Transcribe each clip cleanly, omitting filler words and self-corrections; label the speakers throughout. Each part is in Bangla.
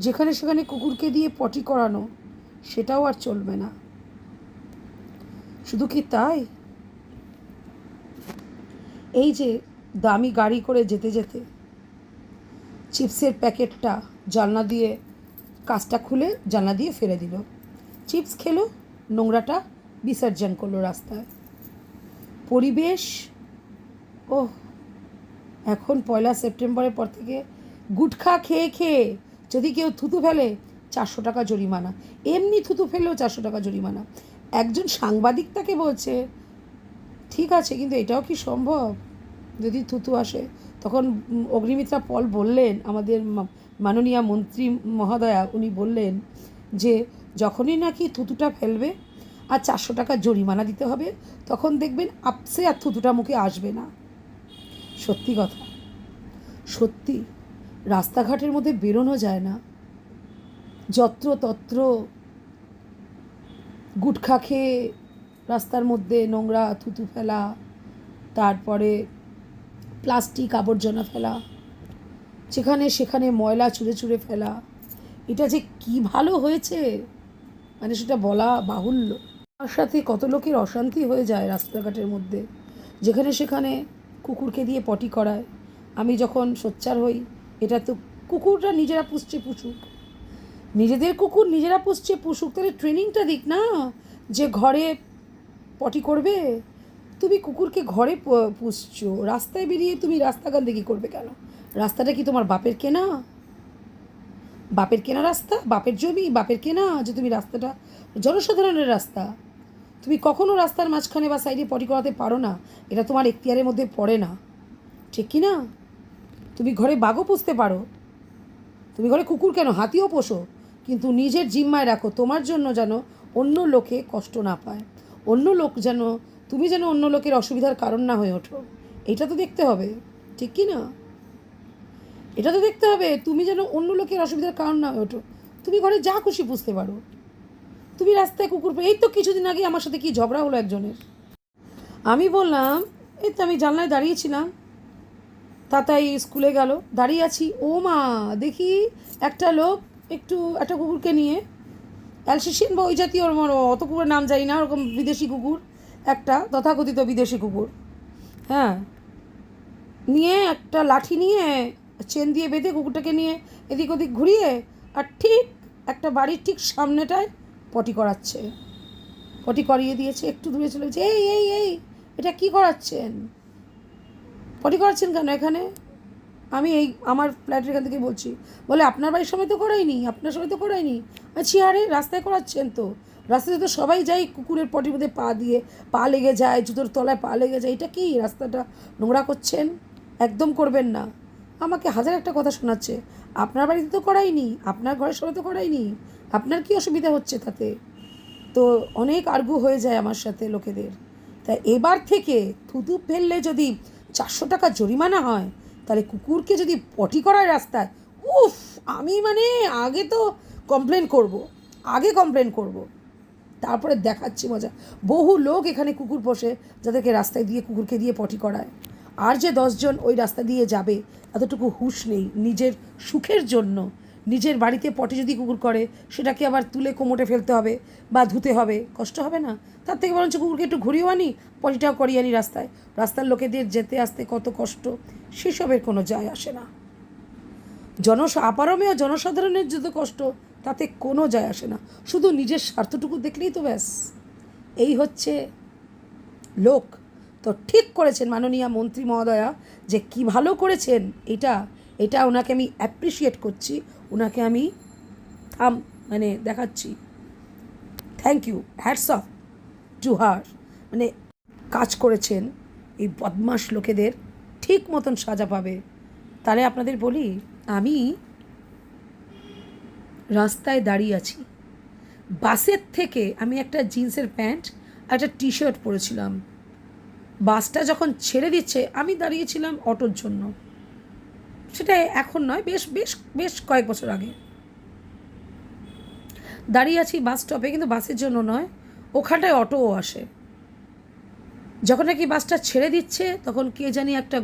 Speaker 1: যেখানে সেখানে কুকুরকে দিয়ে পটি করানো, সেটাও আর চলবে না। শুধু কি তাই, এই যে দামি গাড়ি করে যেতে যেতে চিপসের প্যাকেটটা জানলা দিয়ে, কাঁচটা খুলে জানলা দিয়ে ফেলে দিল, চিপস খেলো, নোংরাটা বিসর্জন করলো রাস্তায়। পরিবেশ, ওহ, এখন 1 সেপ্টেম্বরের পর থেকে গুটখা খেয়ে খেয়ে যদি কেউ থুতু ফেলে 400 টাকা জরিমানা, এমনি থুতু ফেললেও 400 টাকা জরিমানা। একজন সাংবাদিক তাকে বলছে, ঠিক আছে, কিন্তু এটাও কি সম্ভব যদি থুতু আসে? তখন অগ্নিমিত্রা পল বললেন, আমাদের মাননীয় মন্ত্রী মহোদয়া, উনি বললেন যে যখনই নাকি থুতুটা ফেলবে আর 400 টাকা জরিমানা দিতে হবে, তখন দেখবেন আপসে আর থুতুটা মুখে আসবে না। সত্যি কথা, সত্যি রাস্তাঘাটের মধ্যে বেরোনো যায় না, যত্রতত্র গুটখা খেয়ে রাস্তার মধ্যে নোংরা থুতু ফেলা, তারপরে প্লাস্টিক আবর্জনা ফেলা, যেখানে সেখানে ময়লা চুড়ে চুড়ে ফেলা, এটা যে কি ভালো হয়েছে মানে সেটা বলা বাহুল্য। তার সাথে কত লোকের অশান্তি হয়ে যায় রাস্তাঘাটের মধ্যে, যেখানে সেখানে কুকুরকে দিয়ে পটি করায়। আমি যখন সোচ্চার হই, এটা তো কুকুররা নিজেরা পুষছে, পুষুক, নিজেদের কুকুর নিজেরা পুষছে, পুষুক, তাহলে ট্রেনিংটা দিক না যে ঘরে পটি করবে। তুমি কুকুরকে ঘরে পুষছো, রাস্তায় বেরিয়ে তুমি রাস্তাঘাটে কী করবে কেন? রাস্তাটা কি তোমার বাপের কেনা? বাপের কেনা রাস্তা, বাপের জমি, বাপের কেনা যে তুমি রাস্তাটা জনসাধারণের রাস্তা, তুমি কখনো রাস্তার মাঝখানে বা সাইডে পটি করাতে পারো না, এটা তোমার এখতিয়ারের মধ্যে পড়ে না, ঠিক কি না? তুমি ঘরে বাঘও পুষতে পারো, তুমি ঘরে কুকুর কেন, হাতিও পোষো, কিন্তু নিজের জিম্মায় রাখো, তোমার জন্য যেন অন্য লোকে কষ্ট না পায়, অন্য লোক যেন, তুমি যেন অন্য লোকের অসুবিধার কারণ না হয়ে ওঠো, এটা তো দেখতে হবে, ঠিক কি না? এটা তো দেখতে হবে, তুমি যেন অন্য লোকের অসুবিধার কারণ না হয়ে ওঠো। তুমি ঘরে যা খুশি বুঝতে পারো, তুমি রাস্তায় কুকুর, এই তো কিছুদিন আগে আমার সাথে কি ঝগড়া হলো একজনের। আমি বললাম, এই তো আমি জানলায় দাঁড়িয়েছিলাম, তাতাই স্কুলে গেল, দাঁড়িয়ে আছি, ও মা, দেখি একটা লোক একটা কুকুরকে নিয়ে, অ্যালসেশিয়ান বা ওই জাতীয়, অত কুকুরের নাম জানি না, ওরকম বিদেশি কুকুর, একটা তথাকথিত বিদেশি কুকুর, হ্যাঁ, নিয়ে একটা লাঠি নিয়ে চেন দিয়ে বেঁধে কুকুরটাকে নিয়ে এদিক ওদিক ঘুরিয়ে, আর ঠিক একটা বাড়ির ঠিক সামনেটায় পটি করাচ্ছে, পটি করিয়ে দিয়েছে, একটু দূরে চলে গেছে, এই এই এই এটা কী করাচ্ছেন, পটি করাচ্ছেন কেন এখানে? আমি এই আমার ফ্ল্যাটের এখান থেকে বলছি, বলে আপনার বাড়ির সময় তো করাইনি, আপনার সময় তো করাইনি। আচ্ছা, আরে রাস্তায় করাচ্ছেন তো, রাস্তাতে তো সবাই যাই কুকুরের পটির মধ্যে পা দিয়ে, পা লেগে যায়, জুতোর তলায় পা লেগে যায়, এটা কি রাস্তাটা নোংরা করছেন, একদম করবেন না। আমাকে হাজার একটা কথা শোনাচ্ছে, আপনার বাড়িতে তো করাইনি, আপনার ঘরের সময় তো করাইনি, আপনার কী অসুবিধা হচ্ছে তাতে? তো অনেক আর্গু হয়ে যায় আমার সাথে লোকেদের। তাই এবার থেকে থুতু ফেললে যদি 400 টাকা জরিমানা হয়, তাহলে কুকুরকে যদি পটি করায় রাস্তায়, উফ, আমি মানে আগে তো কমপ্লেন করব, আগে কমপ্লেন করব, তারপরে দেখাচ্ছি মজা। বহু লোক এখানে কুকুর পোষে, যাদেরকে রাস্তায় দিয়ে কুকুরকে দিয়ে পটি করায়, আর যে 10 জন ওই রাস্তা দিয়ে যাবে, এতটুকু হুঁশ নেই নিজের সুখের জন্য। নিজের বাড়িতে পটি যদি কুকুর করে, সেটাকে আবার তুলে কোমোটে ফেলতে হবে বা ধুতে হবে, কষ্ট হবে না? তার থেকে বরঞ্চ কুকুরকে একটু ঘুরিয়েও আনি, পটিটাও করিয়ে আনি রাস্তায়, রাস্তার লোকেদের যেতে আসতে কত কষ্ট, সেসবের কোনো যায় আসে না। আপারমেয় জনসাধারণের যত কষ্ট, তাতে কোনো যায় আসে না, শুধু নিজের স্বার্থটুকু দেখলেই তো ব্যাস। এই হচ্ছে লোক। তো ঠিক করেছেন মাননীয় মন্ত্রী মহোদয়া, যে কী ভালো করেছেন, এটা ওনাকে আমি অ্যাপ্রিসিয়েট করছি, ওনাকে আমি মানে দেখাচ্ছি, thank you, hats off to her. মানে কাজ করেছেন, এই বদমাশ লোকেদের ঠিক মতন সাজা পাবে। তাহলে আপনাদের বলি, আমি রাস্তায় দাঁড়িয়ে আছি, বাসের থেকে আমি একটা জিন্সের প্যান্ট আর একটা টি শার্ট পরেছিলাম, বাসটা যখন ছেড়ে দিচ্ছে, আমি দাঁড়িয়েছিলাম অটোর জন্য, সেটা এখন নয়, বেশ বেশ বেশ কয়েক বছর আগে দাঁড়িয়ে আছি বাস স্টপে, কিন্তু বাসের জন্য নয়, ওখানটায় অটোও আসে। যখন নাকি বাসটা ছেড়ে দিচ্ছে, তখন কে জানি একটা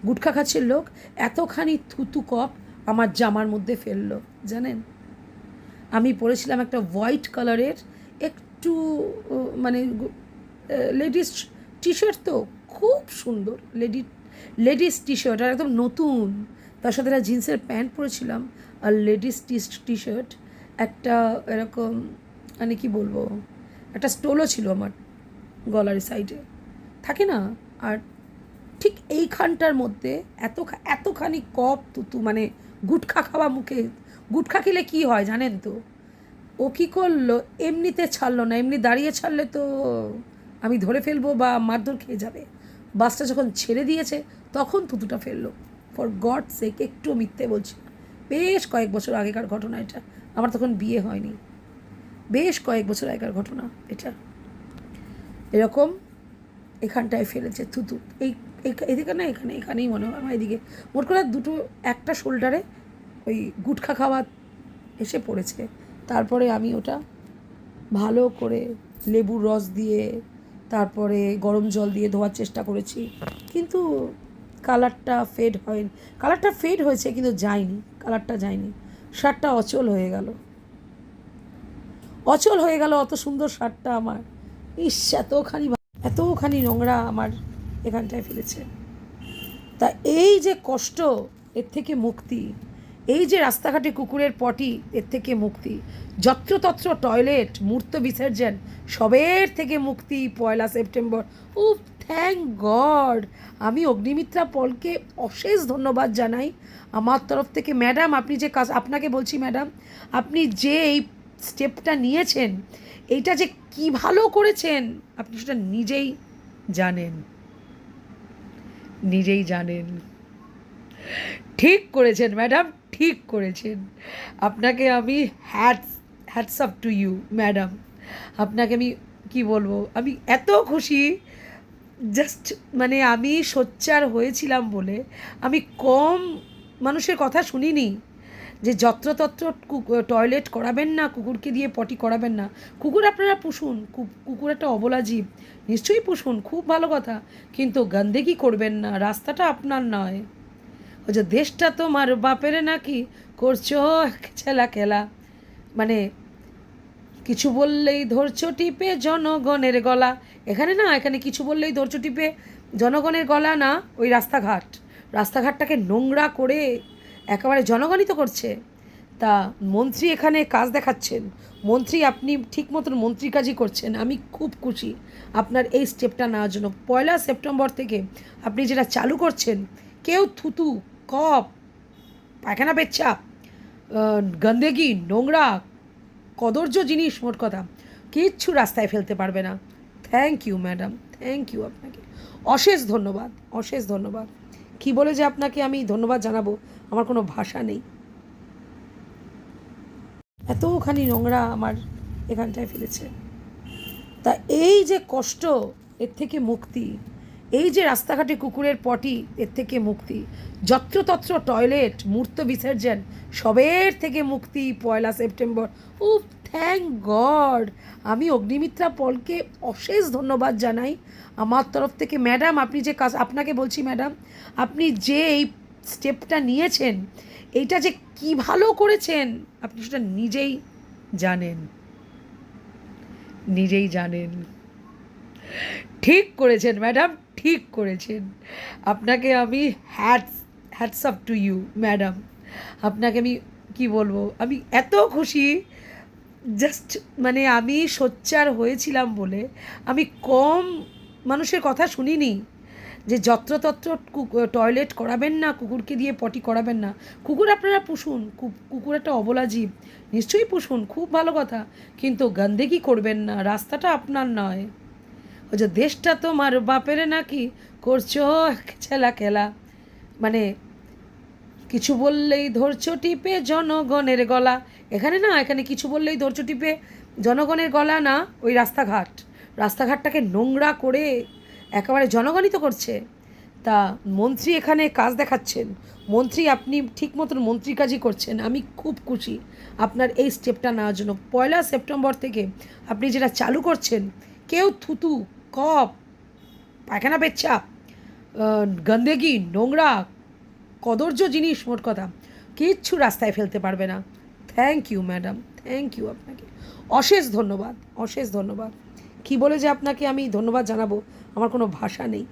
Speaker 1: গুটখা খাচ্ছে লোক, এতখানি থুতু কপ আমার জামার মধ্যে ফেললো জানেন। আমি পরেছিলাম একটা হোয়াইট কালারের একটু মানে লেডিস টি শার্ট, তো খুব সুন্দর লেডিস টি শার্ট, আর একদম নতুন। তার সাথে একটা জিন্সের প্যান্ট পরেছিলাম আর লেডিস টি শার্ট, একটা এরকম মানে কি বলবো, একটা স্টোলও ছিল আমার গলার সাইডে থাকে না। আর ঠিক এইখানটার মধ্যে এতখানি কপ তুতু, মানে গুটখা খাওয়া মুখে, গুটখা খেলে কী হয় জানেন তো, ও কী করলো, এমনিতে ছাড়লো না, এমনি দাঁড়িয়ে ছাড়লে তো আমি ধরে ফেলবো বা মারধর খেয়ে যাবে। বাসটা যখন ছেড়ে দিয়েছে তখন থুতুটা ফেললো। ফর গড সেক, একটু মিথ্যে বলছি না, বেশ কয়েক বছর আগেকার ঘটনা এটা। আমার তখন বিয়ে হয়নি, বেশ কয়েক বছর আগেকার ঘটনা এটা। এরকম এখানটায় ফেলেছে থুতু, এদিকে না, এখানেই মনে হয় আমার, এদিকে মোট করে দুটো, একটা শোল্ডারে ওই গুটখা খাওয়া এসে পড়েছে। তারপরে আমি ওটা ভালো করে লেবুর রস দিয়ে তারপরে গরম জল দিয়ে ধোয়ার চেষ্টা করেছি, কিন্তু কালারটা ফেড হয়েছে কিন্তু যায়নি, কালারটা যায়নি। শার্টটা অচল হয়ে গেল, অত সুন্দর শার্টটা আমার। ইস, এতখানি নোংরা আমার এখানটায় ফেলেছে। তা এই যে কষ্ট, এর থেকে মুক্তি, এই যে রাস্তাঘাটে কুকুরের পটি, এর থেকে মুক্তি, যত্রতত্র টয়লেট, মূর্ত বিসর্জন, সবের থেকে মুক্তি 1 সেপ্টেম্বর। উফ, থ্যাংক গড। আমি অগ্নিমিত্রা পলকে অশেষ ধন্যবাদ জানাই আমার তরফ থেকে। ম্যাডাম, আপনি যে কাজ, আপনাকে বলছি ম্যাডাম, আপনি যে এই স্টেপটা নিয়েছেন, এইটা যে কী ভালো করেছেন আপনি সেটা নিজেই জানেন। ঠিক করেছেন ম্যাডাম, ঠিক করেছেন। আপনাকে আমি hats off to you madam. আপনাকে আমি কি বলবো, আমি এত খুশি, জাস্ট মানে আমি সোচ্চার হয়েছিলাম বলে আমি কম মানুষের কথা শুনিনি যে যত্রতত্র টয়লেট করাবেন না, কুকুরকে দিয়ে পটি করাবেন না। কুকুর আপনারা পুষুন, কুকুর একটা অবলা জীব, নিশ্চয়ই পুষুন, খুব ভালো কথা, কিন্তু গন্দেগি করবেন না, রাস্তাটা আপনার নয়। ওই যে দেশটা তোমার বাপের নাকি, করছো খেলা, মানে কিছু বললেই ধরছো টিপে জনগণের গলা। এখানে কিছু বললেই ধরছো টিপে জনগণের গলা না, ওই রাস্তাঘাটটাকে নোংরা করে একেবারে জনগণই তো করছে। তা মন্ত্রী এখানে কাজ দেখাচ্ছেন, মন্ত্রী আপনি ঠিক মতন মন্ত্রী কাজই করছেন। আমি খুব খুশি আপনার এই স্টেপটা নেওয়ার জন্য। 1 সেপ্টেম্বর থেকে আপনি যেটা চালু করছেন, কেউ থুতু, কপ, পায়খানা, পেচ্ছাপ, গন্দেগি, নোংরা, কদর্য জিনিস, মোট কথা কিচ্ছু রাস্তায় ফেলতে পারবে না। Thank you madam, thank you, আপনাকে অশেষ ধন্যবাদ। কী বলে যে আপনাকে আমি ধন্যবাদ জানাবো, আমার কোনো ভাষা নেই। এতখানি নোংরা আমার এখানটায় ফেলেছে। তা এই যে কষ্ট, এর থেকে মুক্তি, এই যে রাস্তাঘাটে কুকুরের পটি, এর থেকে মুক্তি, যত্রতত্র টয়লেট, মূর্ত বিসর্জন, সবের থেকে মুক্তি 1 সেপ্টেম্বর। উফ, থ্যাংক গড। আমি অগ্নিমিত্রা পলকে অশেষ ধন্যবাদ জানাই আমার তরফ থেকে। ম্যাডাম, আপনি যে কাজ, আপনাকে বলছি ম্যাডাম, আপনি যে এই স্টেপটা নিয়েছেন, এইটা যে কী ভালো করেছেন আপনি সেটা নিজেই জানেন। ঠিক করেছেন ম্যাডাম, ঠিক করেছেন। আপনাকে আমি hats off to you madam. আপনাকে আমি কি বলবো, আমি এত খুশি, জাস্ট মানে আমি সোচ্চার হয়েছিলাম বলে আমি কম মানুষের কথা শুনিনি যে যত্রতত্র টয়লেট করাবেন না, কুকুরকে দিয়ে পটি করাবেন না। কুকুর আপনারা পুষুন, কুকুর একটা অবলা জীব, নিশ্চয়ই পুষুন, খুব ভালো কথা, কিন্তু গন্দেগি করবেন না, রাস্তাটা আপনার নয়। ওই যে দেশটা তোমার বাপের নাকি, করছো খেলা, মানে কিছু বললেই ধরছো টিপে জনগণের গলা। এখানে কিছু বললেই ধরছো টিপে জনগণের গলা না, ওই রাস্তাঘাটটাকে নোংরা করে একেবারে জনগণই তো করছে। তা মন্ত্রী এখানে কাজ দেখাচ্ছেন, মন্ত্রী আপনি ঠিক মতন মন্ত্রী কাজই করছেন। আমি খুব খুশি আপনার এই স্টেপটা নেওয়ার জন্য। 1 সেপ্টেম্বর থেকে আপনি যেটা চালু করছেন, কেউ থুতু, কপ, পায়খানা, পেচ্ছাপ, গন্দেগি, নোংরা, কদর্য জিনিস, মোট কথা কিচ্ছু রাস্তায় ফেলতে পারবে না। Thank you madam, thank you আপনাকে, অশেষ ধন্যবাদ, অশেষ ধন্যবাদ। কী বলে যে আপনাকে আমি ধন্যবাদ জানাবো, আমার কোনো ভাষা নেই।